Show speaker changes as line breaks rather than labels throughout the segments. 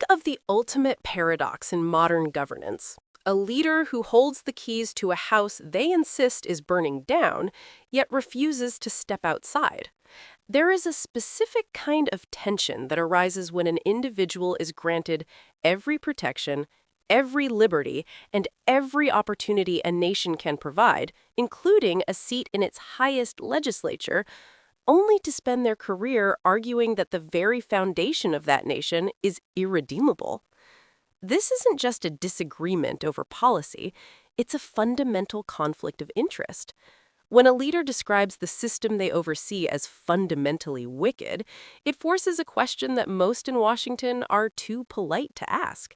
of the ultimate paradox in modern governance. A leader who holds the keys to a house they insist is burning down, yet refuses to step outside. There is a specific kind of tension that arises when an individual is granted every protection, every liberty, and every opportunity a nation can provide, including a seat in its highest legislature, only to spend their career arguing that the very foundation of that nation is irredeemable. This isn't just a disagreement over policy, it's a fundamental conflict of interest. When a leader describes the system they oversee as fundamentally wicked, it forces a question that most in Washington are too polite to ask.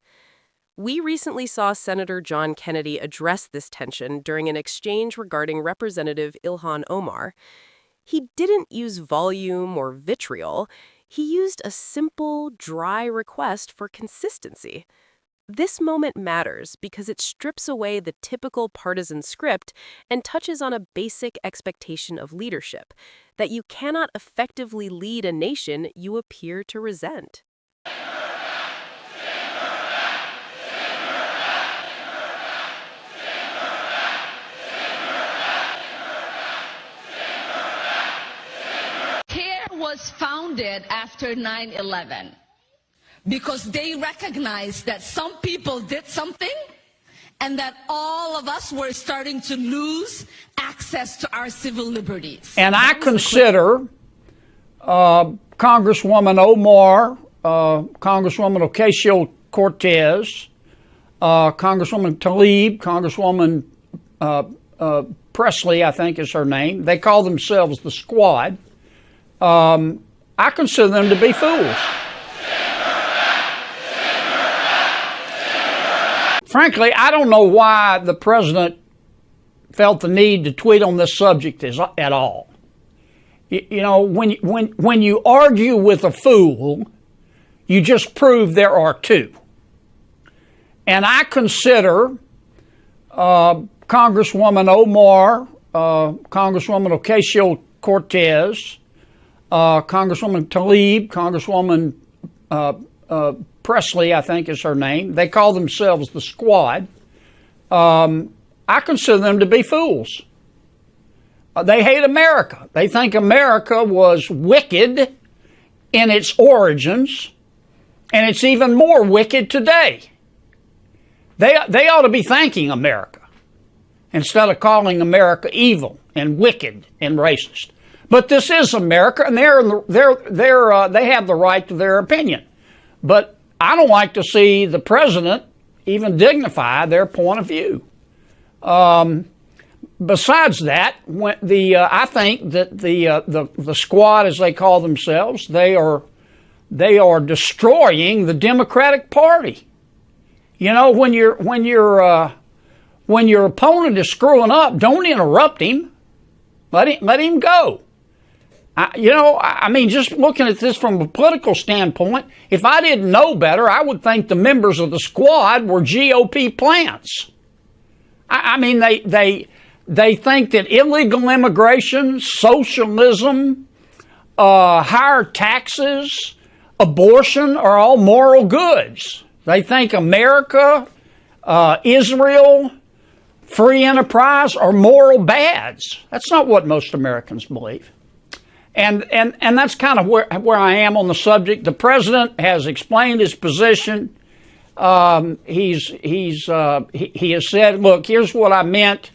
We recently saw Senator John Kennedy address this tension during an exchange regarding Representative Ilhan Omar. He didn't use volume or vitriol. He used a simple, dry request for consistency. This moment matters because it strips away the typical partisan script and touches on a basic expectation of leadership, that you cannot effectively lead a nation you appear to resent.
CARE was founded after 9/11. Because they recognized that some people did something and that all of us were starting to lose access to our civil liberties.
And I consider Congresswoman Omar, Congresswoman Ocasio-Cortez, Congresswoman Tlaib, Congresswoman Presley, I think is her name. They call themselves the Squad. I consider them to be fools. Frankly, I don't know why the president felt the need to tweet on this subject at all. You know, when you argue with a fool, you just prove there are two. And I consider Congresswoman Omar, Congresswoman Ocasio-Cortez, Congresswoman Tlaib, Congresswoman Presley, I think is her name. They call themselves the Squad. I consider them to be fools. They hate America. They think America was wicked in its origins, and it's even more wicked today. They ought to be thanking America instead of calling America evil and wicked and racist. But this is America, and they have the right to their opinion. But I don't like to see the president even dignify their point of view. Besides that, I think that the Squad, as they call themselves, they are destroying the Democratic Party. You know, when your opponent is screwing up, don't interrupt him. Let him go. I mean, just looking at this from a political standpoint, if I didn't know better, I would think the members of the Squad were GOP plants. I mean, they think that illegal immigration, socialism, higher taxes, abortion are all moral goods. They think America, Israel, free enterprise are moral bads. That's not what most Americans believe. And that's kind of where I am on the subject. The president has explained his position. He has said, look, here's what I meant.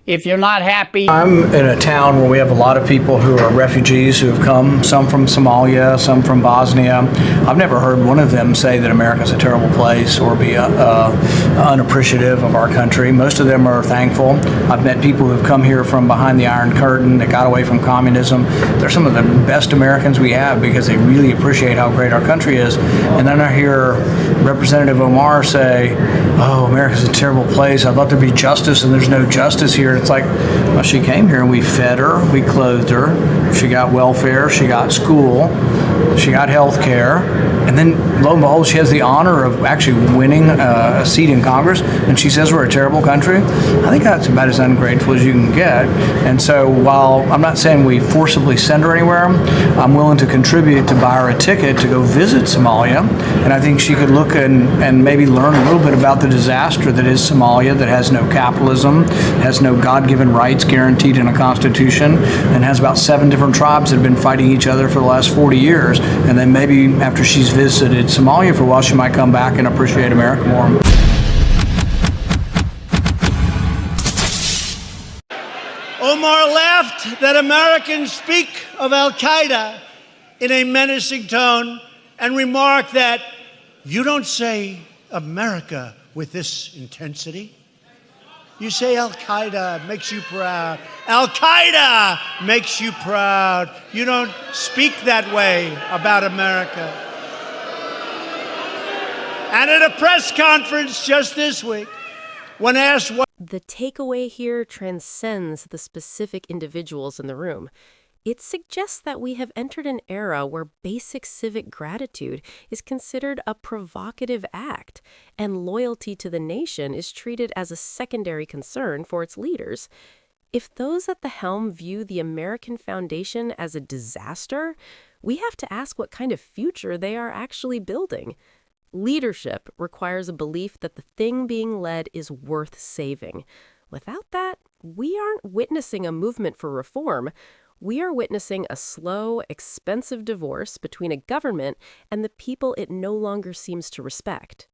If you're not happy.
I'm in a town where we have a lot of people who are refugees who have come, some from Somalia, some from Bosnia. I've never heard one of them say that America's a terrible place or be unappreciative of our country. Most of them are thankful. I've met people who have come here from behind the Iron Curtain that got away from communism. They're some of the best Americans we have because they really appreciate how great our country is. And then I hear Representative Omar say, oh, America's a terrible place. I'd love there to be justice, and there's no justice here. It's like, well, she came here and we fed her, we clothed her, she got welfare, she got school, she got health care, And then, lo and behold, she has the honor of actually winning a seat in Congress, and she says we're a terrible country. I think that's about as ungrateful as you can get. And so while I'm not saying we forcibly send her anywhere, I'm willing to contribute to buy her a ticket to go visit Somalia. And I think she could look and maybe learn a little bit about the disaster that is Somalia, that has no capitalism, has no God-given rights guaranteed in a constitution, and has about 7 different tribes that have been fighting each other for the last 40 years. And then maybe after she's visited Somalia for a while, she might come back and appreciate America more.
Omar laughed that Americans speak of al-Qaeda in a menacing tone and remarked that you don't say America with this intensity. You say al-Qaeda makes you proud. Al-Qaeda makes you proud. You don't speak that way about America. And at a press conference just this week, when asked what
The takeaway here transcends the specific individuals in the room. It suggests that we have entered an era where basic civic gratitude is considered a provocative act, and loyalty to the nation is treated as a secondary concern for its leaders. If those at the helm view the American foundation as a disaster, we have to ask what kind of future they are actually building. Leadership requires a belief that the thing being led is worth saving. Without that, we aren't witnessing a movement for reform. We are witnessing a slow, expensive divorce between a government and the people it no longer seems to respect.